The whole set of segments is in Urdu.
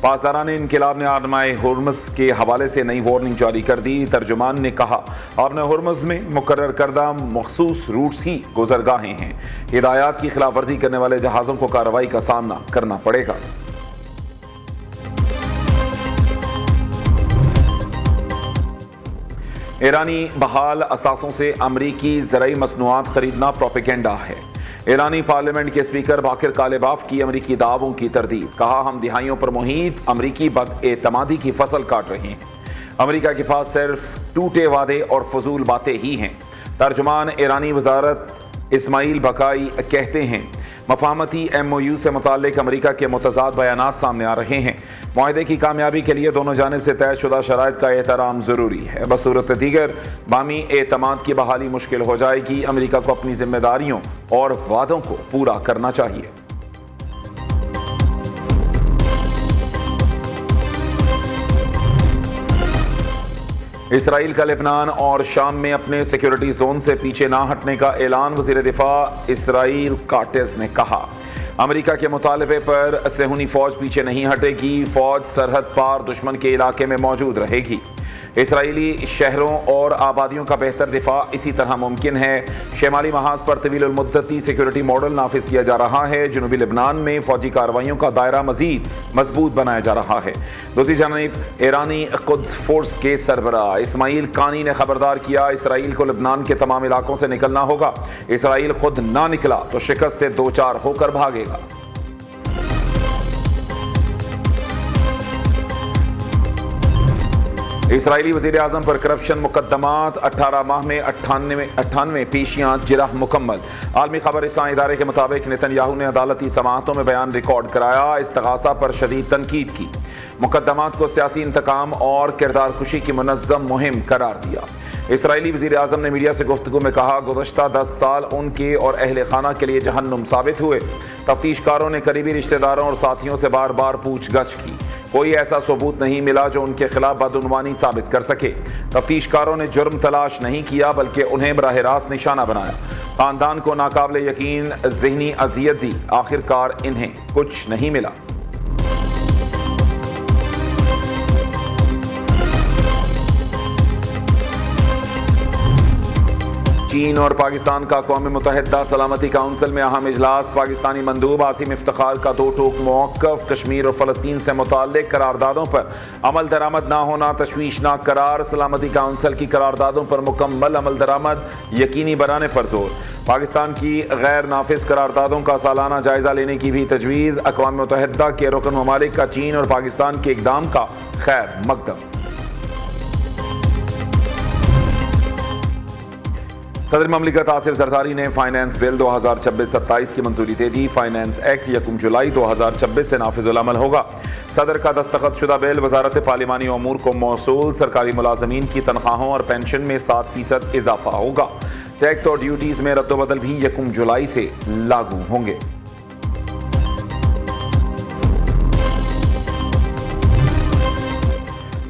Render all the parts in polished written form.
پاسداران انقلاب نے آرمائے ہرمز کے حوالے سے نئی وارننگ جاری کر دی۔ ترجمان نے کہا، آرمائے ہرمز میں مقرر کردہ مخصوص روٹس ہی گزرگاہیں ہیں، ہدایات کی خلاف ورزی کرنے والے جہازوں کو کارروائی کا سامنا کرنا پڑے گا۔ ایرانی بحال اثاثوں سے امریکی زرعی مصنوعات خریدنا پروپیگنڈا ہے۔ ایرانی پارلیمنٹ کے اسپیکر باقر کالباف کی امریکی دعووں کی تردید، کہا ہم دہائیوں پر محیط امریکی بد اعتمادی کی فصل کاٹ رہے ہیں، امریکہ کے پاس صرف ٹوٹے وعدے اور فضول باتیں ہی ہیں۔ ترجمان ایرانی وزارت اسماعیل بقائی کہتے ہیں، مفاہمتی ایم او یو سے متعلق امریکہ کے متضاد بیانات سامنے آ رہے ہیں، معاہدے کی کامیابی کے لیے دونوں جانب سے طے شدہ شرائط کا احترام ضروری ہے، بصورت دیگر باہمی اعتماد کی بحالی مشکل ہو جائے گی۔ امریکہ کو اپنی ذمہ داریوں اور وعدوں کو پورا کرنا چاہیے۔ اسرائیل کا لبنان اور شام میں اپنے سیکیورٹی زون سے پیچھے نہ ہٹنے کا اعلان، وزیر دفاع اسرائیل کاٹز نے کہا۔ امریکہ کے مطالبے پر صہیونی فوج پیچھے نہیں ہٹے گی، فوج سرحد پار دشمن کے علاقے میں موجود رہے گی۔ اسرائیلی شہروں اور آبادیوں کا بہتر دفاع اسی طرح ممکن ہے۔ شمالی محاذ پر طویل المدتی سیکیورٹی ماڈل نافذ کیا جا رہا ہے، جنوبی لبنان میں فوجی کارروائیوں کا دائرہ مزید مضبوط بنایا جا رہا ہے۔ دوسری جانب ایرانی قدس فورس کے سربراہ اسماعیل قانی نے خبردار کیا، اسرائیل کو لبنان کے تمام علاقوں سے نکلنا ہوگا، اسرائیل خود نہ نکلا تو شکست سے دوچار ہو کر بھاگے گا۔ اسرائیلی وزیر اعظم پر کرپشن مقدمات، 18 ماہ میں 98 پیشیاں جرح مکمل۔ عالمی خبر رساں ادارے کے مطابق نتن یاہو نے عدالتی سماعتوں میں بیان ریکارڈ کرایا، استغاثہ پر شدید تنقید کی، مقدمات کو سیاسی انتقام اور کردار کشی کی منظم مہم قرار دیا۔ اسرائیلی وزیر اعظم نے میڈیا سے گفتگو میں کہا، گزشتہ 10 سال ان کے اور اہل خانہ کے لیے جہنم ثابت ہوئے۔ تفتیش کاروں نے قریبی رشتہ داروں اور ساتھیوں سے بار بار پوچھ گچھ کی، کوئی ایسا ثبوت نہیں ملا جو ان کے خلاف بدعنوانی ثابت کر سکے۔ تفتیش کاروں نے جرم تلاش نہیں کیا بلکہ انہیں براہ راست نشانہ بنایا، خاندان کو ناقابل یقین ذہنی اذیت دی، آخرکار انہیں کچھ نہیں ملا۔ چین اور پاکستان کا اقوام متحدہ سلامتی کونسل میں اہم اجلاس، پاکستانی مندوب عاصم افتخار کا دو ٹوک موقف، کشمیر اور فلسطین سے متعلق قراردادوں پر عمل درآمد نہ ہونا تشویشناک قرار، سلامتی کونسل کی قراردادوں پر مکمل عمل درآمد یقینی بنانے پر زور، پاکستان کی غیر نافذ قراردادوں کا سالانہ جائزہ لینے کی بھی تجویز، اقوام متحدہ کے رکن ممالک کا چین اور پاکستان کے اقدام کا خیر مقدم۔ صدر مملکت آصف زرداری نے فائنانس بل 2026-27 کی منظوری دے دی، فائنانس ایکٹ 1 جولائی 2026 سے نافذ العمل ہوگا۔ صدر کا دستخط شدہ بل وزارت پارلیمانی امور کو موصول، سرکاری ملازمین کی تنخواہوں اور پینشن میں 7% اضافہ ہوگا، ٹیکس اور ڈیوٹیز میں رد و بدل بھی 1 جولائی سے لاگو ہوں گے۔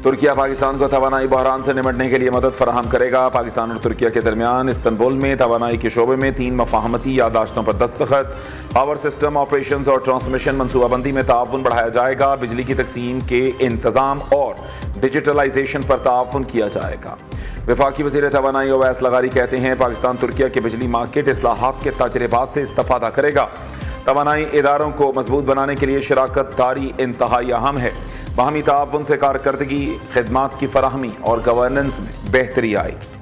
ترکیہ پاکستان کو توانائی بحران سے نمٹنے کے لیے مدد فراہم کرے گا، پاکستان اور ترکیہ کے درمیان استنبول میں توانائی کے شعبے میں 3 مفاہمتی یادداشتوں پر دستخط، پاور سسٹم آپریشنز اور ٹرانسمیشن منصوبہ بندی میں تعاون بڑھایا جائے گا، بجلی کی تقسیم کے انتظام اور ڈیجیٹلائزیشن پر تعاون کیا جائے گا۔ وفاقی وزیر توانائی اویس لغاری کہتے ہیں، پاکستان ترکیہ کے بجلی مارکیٹ اصلاحات کے تجربات سے استفادہ کرے گا، توانائی اداروں کو مضبوط بنانے کے لیے شراکت داری انتہائی اہم ہے، باہمی تعاون سے کارکردگی، خدمات کی فراہمی اور گورننس میں بہتری آئے گی۔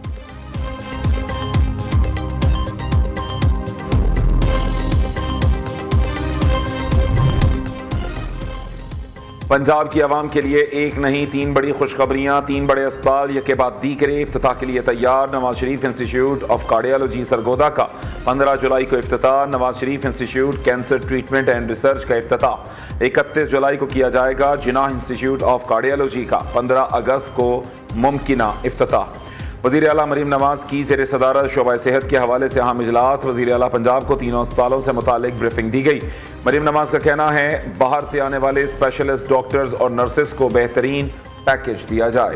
پنجاب کی عوام کے لیے ایک نہیں 3 بڑی خوشخبریاں، 3 بڑے اسپتال یک بعد دیگرے افتتاح کے لیے تیار، Nawaz Sharif institute of cardiology Sargodha کا 15 جولائی کو افتتاح، Nawaz Sharif institute cancer treatment and research کا افتتاح 31 جولائی کو کیا جائے گا، جناح انسٹیٹیوٹ آف کارڈیالوجی کا 15 اگست کو ممکنہ افتتاح۔ وزیر اعلیٰ مریم نواز کی زیر صدارت شعبہ صحت کے حوالے سے اہم اجلاس، وزیر اعلیٰ پنجاب کو تینوں اسپتالوں سے متعلق بریفنگ دی گئی۔ مریم نواز کا کہنا ہے باہر سے آنے والے اسپیشلسٹ ڈاکٹرز اور نرسز کو بہترین پیکیج دیا جائے۔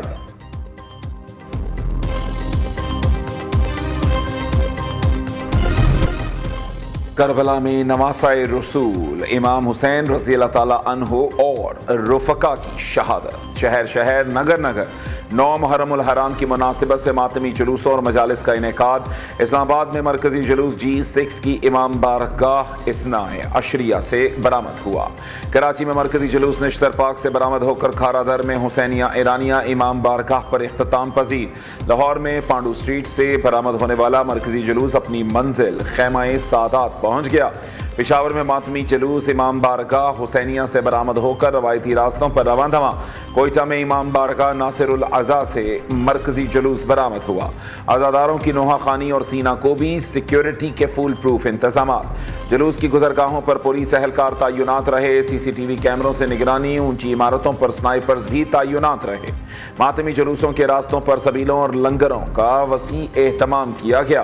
کربلا میں نواسۂ رسول امام حسین رضی اللہ تعالیٰ عنہ اور رفقا کی شہادت۔ شہر شہر نگر نگر 9 محرم الحرام کی مناسبت سے ماتمی جلوسوں اور مجالس کا انعقاد۔ اسلام آباد میں مرکزی جلوس G6 کی امام بارگاہ اثنائے عشریہ سے برآمد ہوا۔ کراچی میں مرکزی جلوس نشتر پاک سے برآمد ہو کر کھارا در میں حسینیہ ایرانیہ امام بارگاہ پر اختتام پذیر۔ لاہور میں پانڈو اسٹریٹ سے برآمد ہونے والا مرکزی جلوس اپنی منزل خیمہ سعادات پہنچ گیا۔ پشاور میں ماتمی جلوس امام بارگاہ حسینیہ سے برآمد ہو کر روایتی راستوں پر رواں دواں۔ کوئٹہ میں امام بارگاہ ناصر العزا سے مرکزی جلوس برآمد ہوا۔ عزاداروں کی نوحہ خوانی اور سینہ کو بھی سیکیورٹی کے فول پروف انتظامات۔ جلوس کی گزرگاہوں پر پولیس اہلکار تعینات رہے۔ CCTV کیمروں سے نگرانی، اونچی عمارتوں پر سنائپرز بھی تعینات رہے۔ ماتمی جلوسوں کے راستوں پر سبیلوں اور لنگروں کا وسیع اہتمام کیا گیا۔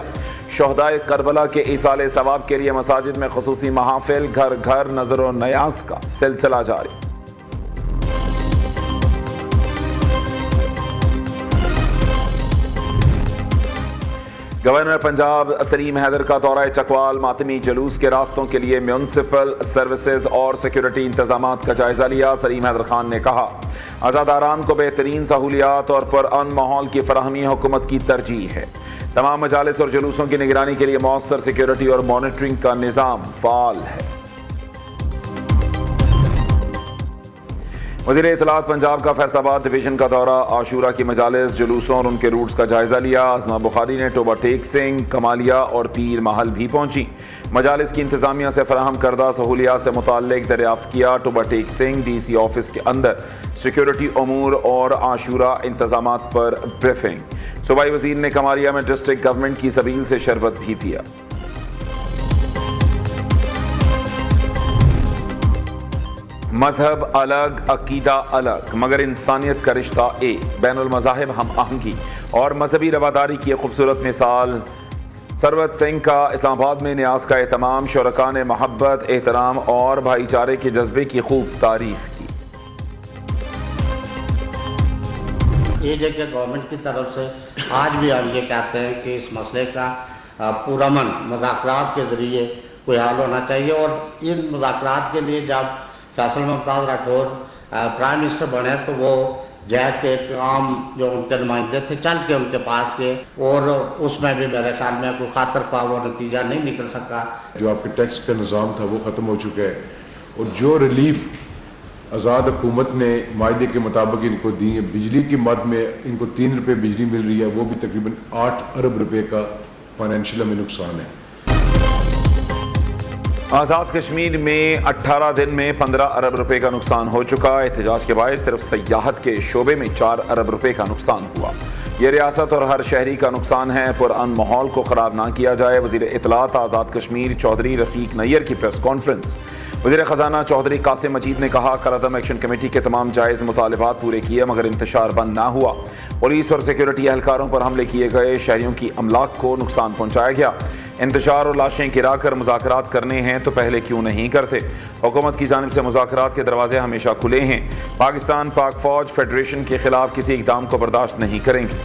شہدائے کربلا کے ایصال ثواب کے لیے مساجد میں خصوصی محافل، گھر گھر نظر و نیاز کا سلسلہ جاری۔ گورنر پنجاب سلیم حیدر کا دورہ چکوال۔ ماتمی جلوس کے راستوں کے لیے میونسپل سروسز اور سیکیورٹی انتظامات کا جائزہ لیا۔ سلیم حیدر خان نے کہا، عزاداران کو بہترین سہولیات اور پرامن ماحول کی فراہمی حکومت کی ترجیح ہے۔ تمام مجالس اور جلوسوں کی نگرانی کے لیے مؤثر سیکیورٹی اور مانیٹرنگ کا نظام فعال ہے۔ وزیر اطلاعات پنجاب کا فیصل آباد ڈویژن کا دورہ۔ عاشورہ کی مجالس، جلوسوں اور ان کے روٹس کا جائزہ لیا۔ عظمہ بخاری نے ٹوبہ ٹیک سنگھ، کمالیہ اور پیر محل بھی پہنچی۔ مجالس کی انتظامیہ سے فراہم کردہ سہولیات سے متعلق دریافت کیا۔ ٹوبہ ٹیک سنگھ DC آفس کے اندر سیکیورٹی امور اور عاشورہ انتظامات پر بریفنگ۔ صوبائی وزیر نے کمالیہ میں ڈسٹرکٹ گورنمنٹ کی سبیل سے شربت بھی دیا۔ مذہب الگ، عقیدہ الگ، مگر انسانیت کا رشتہ ایک۔ بین المذاہب ہم آہنگی اور مذہبی رواداری کی ایک خوبصورت مثال۔ سروت سنگھ کا اسلام آباد میں نیاز کا اہتمام۔ شرکاء نے محبت، احترام اور بھائی چارے کے جذبے کی خوب تعریف کی۔ یہ کہ گورنمنٹ کی طرف سے آج بھی ہم یہ کہتے ہیں کہ اس مسئلے کا پرامن مذاکرات کے ذریعے کوئی حل ہونا چاہیے، اور ان مذاکرات کے لیے جب فیصل ممتاز راٹھور پرائم منسٹر بنے تو وہ جیک کے عام جو ان کے نمائندے تھے چل کے ان کے پاس گئے، اور اس میں بھی میرے خیال میں کوئی خاطر خواہ وہ نتیجہ نہیں نکل سکا۔ جو آپ کے ٹیکس کا نظام تھا وہ ختم ہو چکا ہے، اور جو ریلیف آزاد حکومت نے معاہدے کے مطابق ان کو دی ہے، بجلی کی مد میں ان کو 3 روپے بجلی مل رہی ہے، وہ بھی تقریباً 8 ارب روپے کا فائنینشیل ہمیں نقصان ہے۔ آزاد کشمیر میں 18 دن میں 15 ارب روپے کا نقصان ہو چکا۔ احتجاج کے باعث صرف سیاحت کے شعبے میں 4 ارب روپے کا نقصان ہوا۔ یہ ریاست اور ہر شہری کا نقصان ہے، پرامن ماحول کو خراب نہ کیا جائے۔ وزیر اطلاعات آزاد کشمیر چودھری رفیق نیر کی پریس کانفرنس۔ وزیر خزانہ چودھری قاسم مجید نے کہا، کالعدم ایکشن کمیٹی کے تمام جائز مطالبات پورے کیے مگر انتشار بند نہ ہوا۔ پولیس اور سیکیورٹی اہلکاروں پر حملے کیے گئے، شہریوں کی املاک کو نقصان پہنچایا گیا۔ انتشار اور لاشیں گرا کر مذاکرات کرنے ہیں تو پہلے کیوں نہیں کرتے؟ حکومت کی جانب سے مذاکرات کے دروازے ہمیشہ کھلے ہیں۔ پاکستان پاک فوج فیڈریشن کے خلاف کسی اقدام کو برداشت نہیں کریں گے۔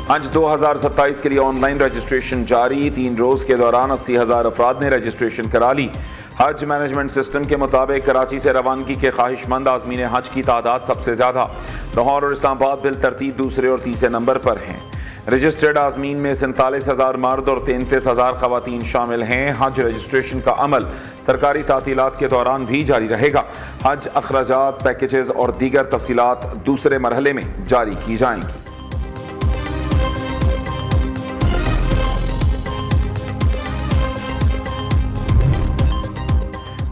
حج 2027 کے لیے آن لائن رجسٹریشن جاری۔ 3 روز کے دوران 80,000 افراد نے رجسٹریشن کرا لی۔ حج مینجمنٹ سسٹم کے مطابق کراچی سے روانگی کے خواہش مند عازمین حج کی تعداد سب سے زیادہ۔ لاہور اور اسلام آباد بالترتیب دوسرے اور تیسرے نمبر پر ہیں۔ رجسٹرڈ عازمین میں 47,000 مرد اور 33,000 خواتین شامل ہیں۔ حج رجسٹریشن کا عمل سرکاری تعطیلات کے دوران بھی جاری رہے گا۔ حج اخراجات، پیکیجز اور دیگر تفصیلات دوسرے مرحلے میں جاری کی جائیں گی۔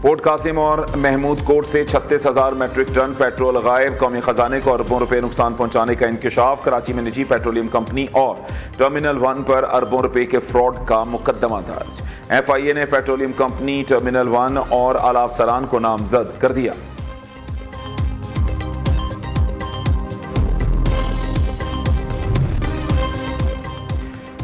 پورٹ قاسم اور محمود کوٹ سے 36,000 میٹرک ٹن پیٹرول غائب۔ قومی خزانے کو اربوں روپے نقصان پہنچانے کا انکشاف۔ کراچی میں نجی پیٹرولیم کمپنی اور ٹرمینل 1 پر اربوں روپے کے فراڈ کا مقدمہ درج۔ FIA نے پیٹرولیم کمپنی، ٹرمینل 1 اور اعلی افسران کو نامزد کر دیا۔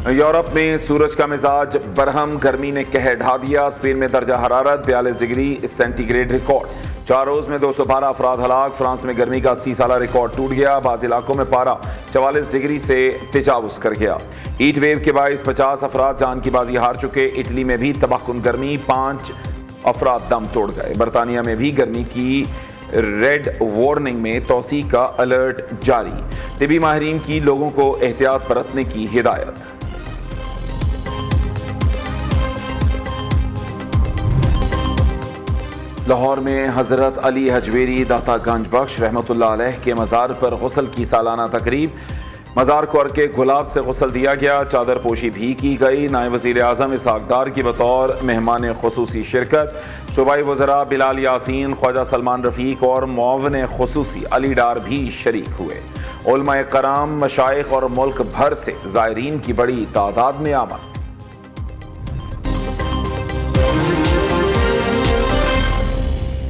یورپ میں سورج کا مزاج برہم، گرمی نے قہر ڈھا دیا۔ اسپین میں درجہ حرارت 42 ڈگری سینٹی گریڈ ریکارڈ۔ 4 روز میں 212 افراد ہلاک. فرانس میں گرمی کا 80 سالہ ریکارڈ ٹوٹ گیا. بعض علاقوں میں پارہ 44 ڈگری سے تجاوز کر گیا. ہیٹ ویو کے باعث 50 افراد جان کی بازی ہار چکے. اٹلی میں بھی تباہ کن گرمی، 5 افراد دم توڑ گئے. برطانیہ میں بھی گرمی کی ریڈ وارننگ میں توسیع کا الرٹ جاری. طبی ماہرین کی لوگوں کو احتیاط برتنے کی ہدایت. لاہور میں حضرت علی حجویری داتا گنج بخش رحمۃ اللہ علیہ کے مزار پر غسل کی سالانہ تقریب. مزار کو عرق گلاب سے غسل دیا گیا. چادر پوشی بھی کی گئی. نائب وزیر اعظم اسحاق ڈار کی بطور مہمان خصوصی شرکت. صوبائی وزراء بلال یاسین، خواجہ سلمان رفیق اور معاون خصوصی علی ڈار بھی شریک ہوئے. علماء کرام، مشائخ اور ملک بھر سے زائرین کی بڑی تعداد میں آمد.